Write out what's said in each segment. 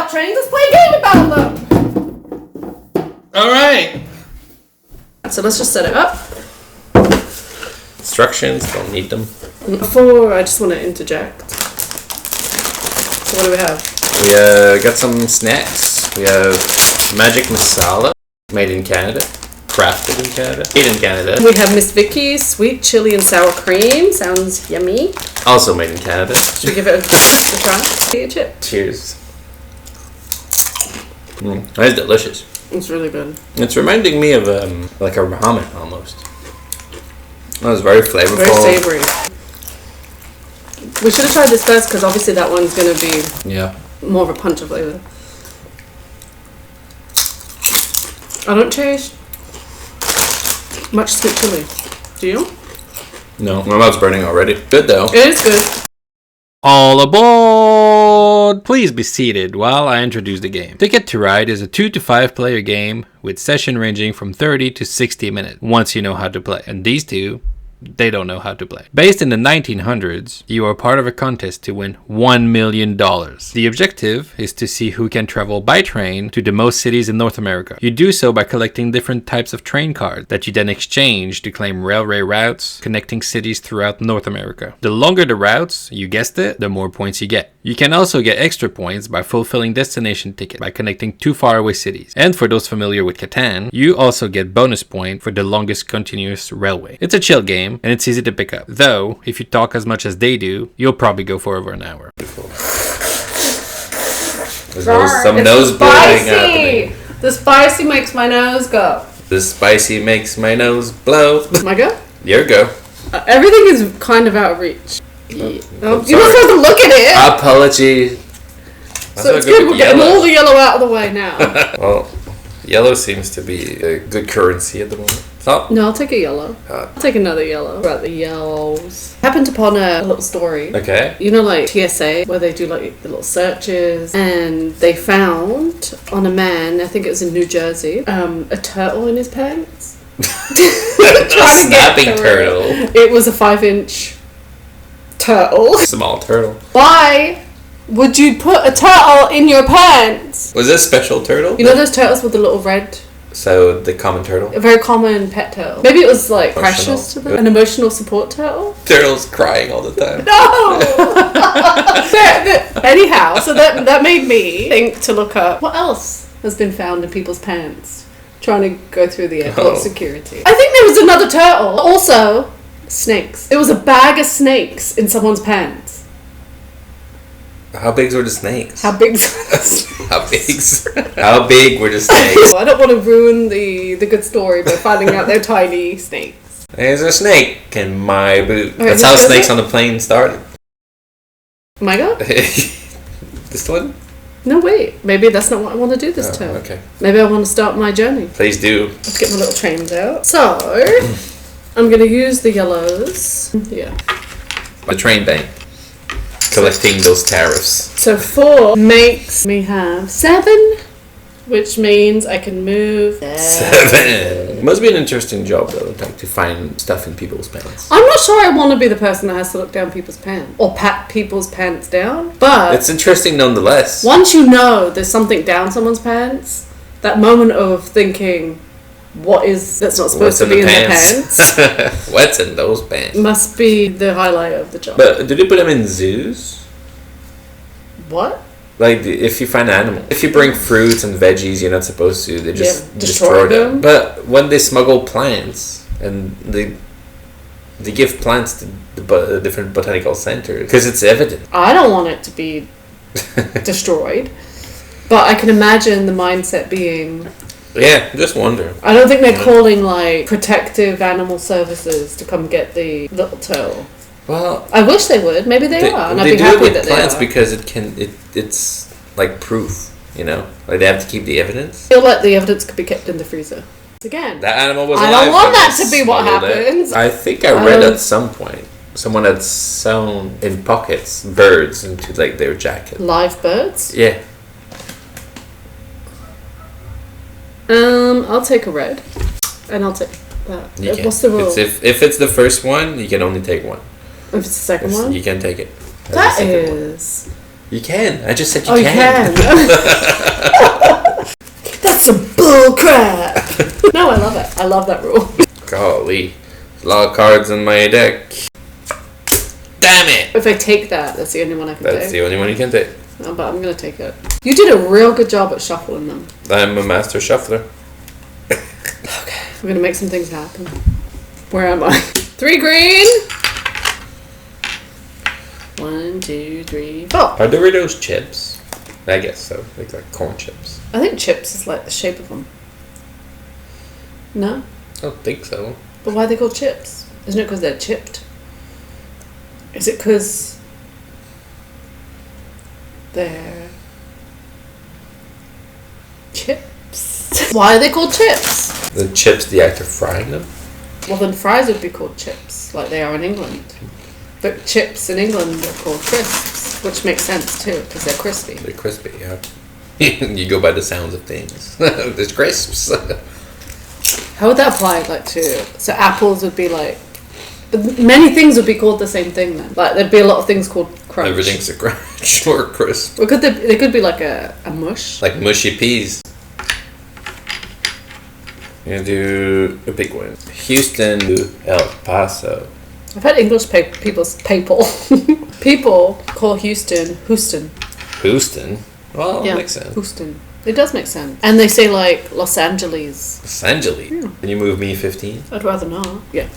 about trains. Let's play a game about them. All right. So let's just set it up. Instructions, don't need them. Before, I just want to interject. So what do we have? We got some snacks. We have Magic Masala, made in Canada. Crafted in Canada. Made in Canada. We have Miss Vicky's sweet chili and sour cream. Sounds yummy. Also made in Canada. Should we give it a try? Eat a chip. Cheers. That's delicious. It's really good. It's reminding me of like a ramen almost. That was very flavorful. Very savory. We should have tried this first because obviously that one's going to be more of a punch of flavor. I don't taste much sweet chili. Do you? No, my mouth's burning already. Good though. It is good. All aboard! Please be seated while I introduce the game. Ticket to Ride is a 2 to 5 player game with session ranging from 30 to 60 minutes once you know how to play. And these two, they don't know how to play. Based in the 1900s, you are part of a contest to win $1 million. The objective is to see who can travel by train to the most cities in North America. You do so by collecting different types of train cards that you then exchange to claim railway routes connecting cities throughout North America. The longer the routes, you guessed it, the more points you get. You can also get extra points by fulfilling destination tickets by connecting two faraway cities. And for those familiar with Catan, you also get bonus point for the longest continuous railway. It's a chill game, and it's easy to pick up. Though, if you talk as much as they do, you'll probably go for over an hour. There's some nose blowing happening. The spicy makes my nose go. The spicy makes my nose blow. My go? Your go. Everything is kind of out of reach. You're not sorry. supposed to look at it. Apology. So it's good. We're getting all the yellow out of the way now. Well, yellow seems to be a good currency at the moment. Stop. No, I'll take a yellow. I'll take another yellow. About the yellows. Happened upon a little story. Okay. You know, like TSA, where they do like the little searches, and they found on a man, I think it was in New Jersey, a turtle in his pants. A snapping turtle. It was a 5-inch turtle. Small turtle. Why would you put a turtle in your pants? Was this special turtle? You know those turtles with the little red? So the common turtle? A very common pet turtle. Maybe it was like precious to them. An emotional support turtle? Turtle's crying all the time. No! Anyhow, so that made me think to look up what else has been found in people's pants. Trying to go through the airport security. I think there was another turtle. Also, snakes. There was a bag of snakes in someone's pants. How big were the snakes? How big? How big? How big were the snakes? I don't want to ruin the good story by finding out they're tiny snakes. There's a snake in my boot. Okay, That's how snakes on the plane started. My God? This one? No, wait. Maybe that's not what I want to do this term. Okay. Maybe I want to start my journey. Please do. Let's get my little trains out. So, I'm going to use the yellows. Yeah. The train bank. Collecting those tariffs. So 4 makes me have 7, which means I can move 7. Must be an interesting job though, like to find stuff in people's pants. I'm not sure I want to be the person that has to look down people's pants or pat people's pants down, but It's interesting nonetheless. once you know there's something down someone's pants, that moment of thinking, that's not supposed to be in their pants What's in those pants? must be the highlight of the job. But do they put them in zoos? What? Like, if you find an animal, if you bring fruits and veggies, you're not supposed to. They just destroy destroy them. them. But when they smuggle plants and they give plants to the different botanical centers because it's evident. I don't want it to be destroyed, but I can imagine the mindset being. Yeah, just wonder. I don't think they're calling like protective animal services to come get the little turtle. Well, I wish they would. Maybe they are, and I'd be do happy it with that plants they are. because it's like proof, you know. Like they have to keep the evidence. I feel like the evidence could be kept in the freezer. Again, That animal was. I alive don't want when that they to be what smuggled it. happens. I think I read at some point someone had sewn in pockets birds into like their jacket. Live birds. Yeah. I'll take a red, and I'll take that. You can. What's the rule? If it's the first one, you can only take one. If it's the second one, You can take it. that is You can. I just said you Oh, can. you can. That's some bull crap. No, I love it. I love that rule. Golly. A lot of cards in my deck. Damn it! If I take that, that's the only one I can That's take. the only one you can take. Oh, but I'm going to take it. You did a real good job at shuffling them. I'm a master shuffler. Okay. We're going to make some things happen. Where am I? 3 green. 1, 2, 3, 4. Are Doritos chips? I guess so. Like corn chips. I think chips is like the shape of them. No? I don't think so. But why are they called chips? Isn't it because they're chipped? Is it because they're chips? Why are they called chips? The chips, the act of frying them? Well, then fries would be called chips, like they are in England. But chips in England are called crisps, which makes sense too, because they're crispy. They're crispy, yeah. You go by the sounds of things. There's crisps. How would that apply, like to? So apples would be like. Many things would be called the same thing then. Like there'd be a lot of things called crunch. Everything's a crunch or a crisp. Or could they could be like a mush. Like mushy peas. I'm gonna do a big one. Houston to El Paso. I've had English people call Houston Houston. Houston? Well, Yeah, that makes sense. Houston. It does make sense. And they say like Los Angeles. Los Angeles. Can you move me 15? I'd rather not. Yeah.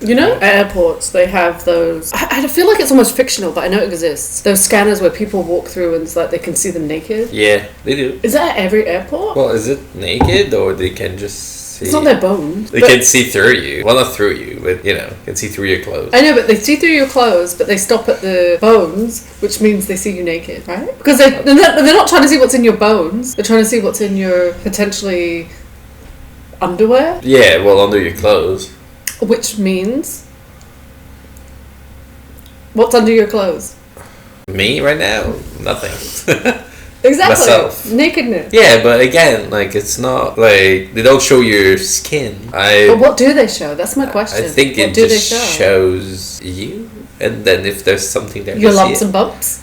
You know, at airports they have those. I feel like it's almost fictional, but I know it exists. Those scanners where people walk through and it's like they can see them naked. Yeah, they do. Is that at every airport? Well, is it naked or they can just see? It's not their bones. They but- can see through you. Well, not through you, but can see through your clothes. I know, but they see through your clothes, but they stop at the bones, which means they see you naked, right? Because they're not trying to see what's in your bones. They're trying to see what's in your potentially underwear, Yeah, well, under your clothes. which means what's under your clothes? Me right now? Nothing. Exactly. Myself. Nakedness. Yeah, but again, like it's not like they don't show your skin. But what do they show? That's my question. I think what it do just they show? shows you, and then if there's something there, Your to lumps see and bumps.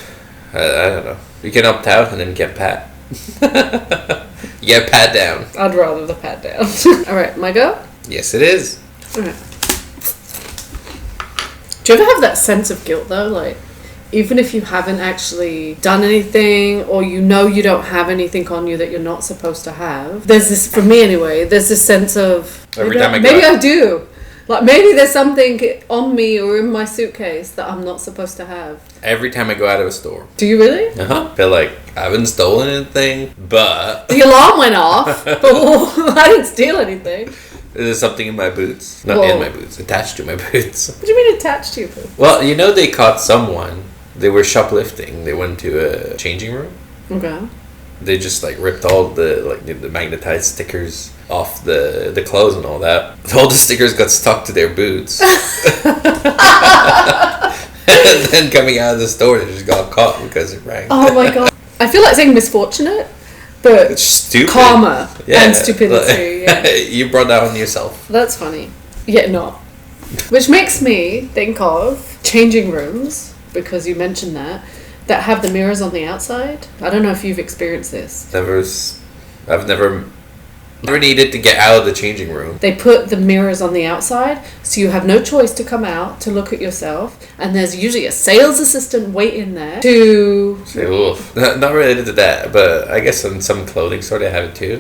I don't know. You can opt out and then get pat. You get pat down. I'd rather the pat down. All right, my go. Yes, it is. All right. Do you ever have that sense of guilt though, like? Even if you haven't actually done anything or you don't have anything on you that you're not supposed to have, there's this, for me anyway, there's this sense of maybe I do. Like maybe there's something on me or in my suitcase that I'm not supposed to have. Every time I go out of a store. Do you really? Feel like I haven't stolen anything, but The alarm went off, but I didn't steal anything. there's something in my boots. Not Whoa. in my boots, attached to my boots. What do you mean attached to you? Well, they caught someone. They were shoplifting. They went to a changing room. Okay. They just ripped all the magnetized stickers off the clothes and all that. All the stickers got stuck to their boots. And then coming out of the store, they just got caught because it rang. Oh my god. I feel like saying misfortunate, but It's stupid. karma and stupidity. Yeah. You brought that on yourself. That's funny. Yet not. Which makes me think of changing rooms, because you mentioned that have the mirrors on the outside. I don't know if you've experienced this. I've never needed to get out of the changing room. They put the mirrors on the outside, so you have no choice to come out to look at yourself, and there's usually a sales assistant waiting there to... Not related to that, but I guess in some clothing store they have it too.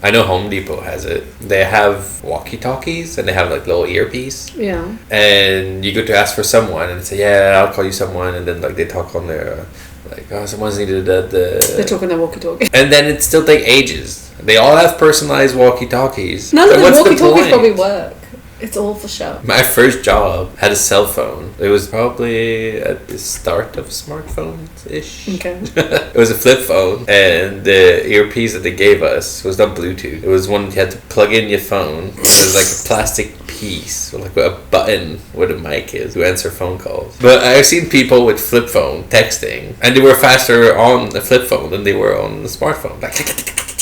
I know Home Depot has it. They have walkie-talkies and they have little earpiece. Yeah. And you go to ask for someone and say, yeah, I'll call you someone, and then they talk on their someone's needed at the... They're talking their walkie-talkie. And then it still take ages. They all have personalized walkie-talkies. None of the What's walkie-talkies point? probably work. It's all for show. My first job had a cell phone. It was probably at the start of smartphones-ish. Okay. It was a flip phone, and the earpiece that they gave us was not Bluetooth. It was one you had to plug in your phone. It was a plastic piece with a button where the mic is to answer phone calls. But I've seen people with flip phone texting, and they were faster on the flip phone than they were on the smartphone.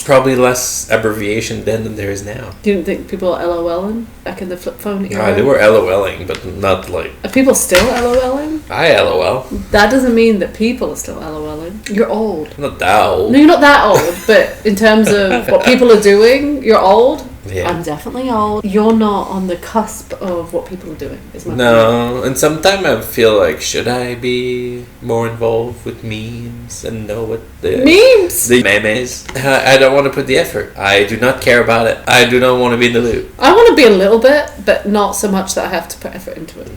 Probably less abbreviation then than there is now. You didn't think people were LOLing back in the flip phone era? No, they were LOLing, but not like... Are people still LOLing? I LOL. That doesn't mean that people are still LOLing. You're old. I'm not that old. No, you're not that old, but in terms of what people are doing, you're old. Yeah. I'm definitely old. You're not on the cusp of what people are doing, is my point. No, and sometimes I feel like, should I be more involved with memes and know what the Memes? the meme is? I don't want to put the effort. I do not care about it. I do not want to be in the loop. I want to be a little bit, but not so much that I have to put effort into it.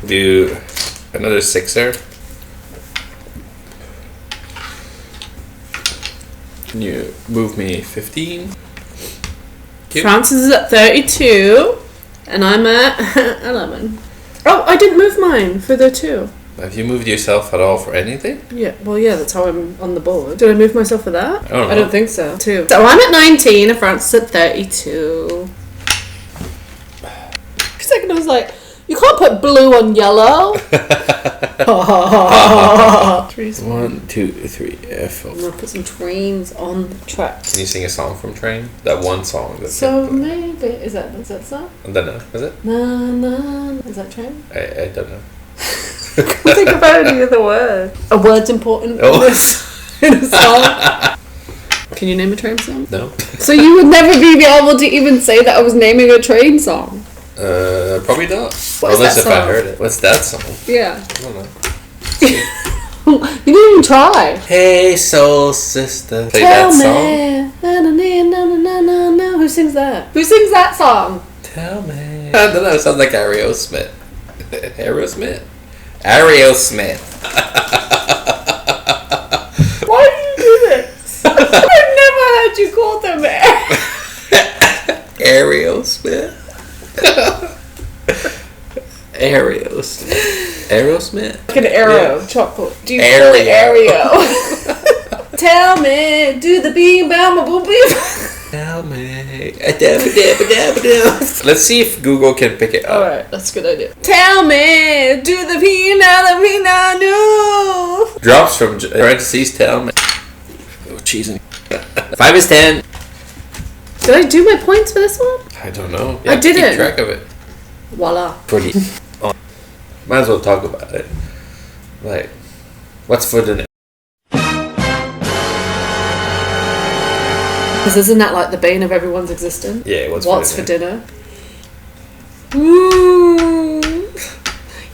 Do another sixer. Can you move me 15? Cute. Francis is at 32, and I'm at 11. Oh, I didn't move mine for the 2. Have you moved yourself at all for anything? Yeah, well, yeah, that's how I'm on the board. Did I move myself for that? I don't know. I don't think so. 2. So I'm at 19, and Francis at 32. For a second, I was like, you can't put blue on yellow. 1, 2, 3, F. I'm gonna put some trains on the track. Can you sing a song from Train? That one song. That's So maybe is that song? I don't know. Is it? Na na. Is that Train? I don't know. Think about any other word. A word's important Oh. in a song. Can you name a Train song? No. So you would never be able to even say that I was naming a Train song. Probably not. What is Unless that if I song? heard it. What's that song? Yeah. I don't know. You didn't even try. Hey, soul sister. Play Tell that me. song. Na, na, na, na, na, na, na. Who sings that? Who sings that song? Tell me. I don't know. It sounds like Aerosmith. Aerosmith? Aerosmith. Why do you do this? I've never heard you call them Aerosmith. Aerosmith. like an arrow. Chocolate. Do you Aereo. call it Aereo? Tell me, do the beam bam boom beam. Tell me. Let's see if Google can pick it up. Alright, that's a good idea. Tell me, do the pina no. Drops from parentheses. Tell me. Oh, cheese and 5 is 10. Did I do my points for this one? I don't know. I didn't. Keep track of it. Voila. Pretty. Oh, might as well talk about it. Like, what's for dinner? Because isn't that like the bane of everyone's existence? Yeah, What's for dinner? Ooh.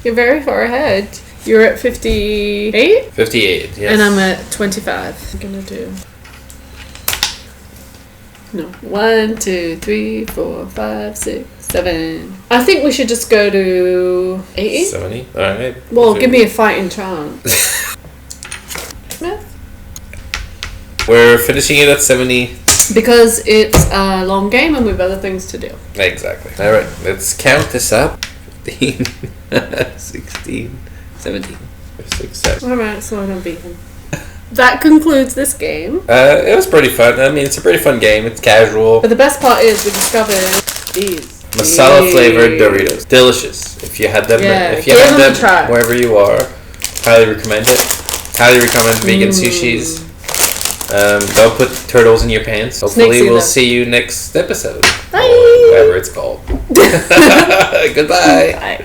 You're very far ahead. You're at 58? 58, yes. And I'm at 25. I'm gonna do... No. 1, 2, 3, 4, 5, 6, 7. I think we should just go to 80. 70? Alright. Well, give me a fighting chance. Smith? We're finishing it at 70. Because it's a long game and we've other things to do. Exactly. Alright, let's count this up. 15, 16, 17, 6, 7. Alright, so I don't beat him. That concludes this game. It was pretty fun. I mean, it's a pretty fun game. It's casual. But the best part is we discovered these. Masala flavored Doritos. Delicious. If you had them, if you Give had them a them try. wherever you are, highly recommend it. Highly recommend vegan sushis. Don't put turtles in your pants. Hopefully Snakes we'll either. see you next episode. Bye. Or whatever it's called. Goodbye. Bye.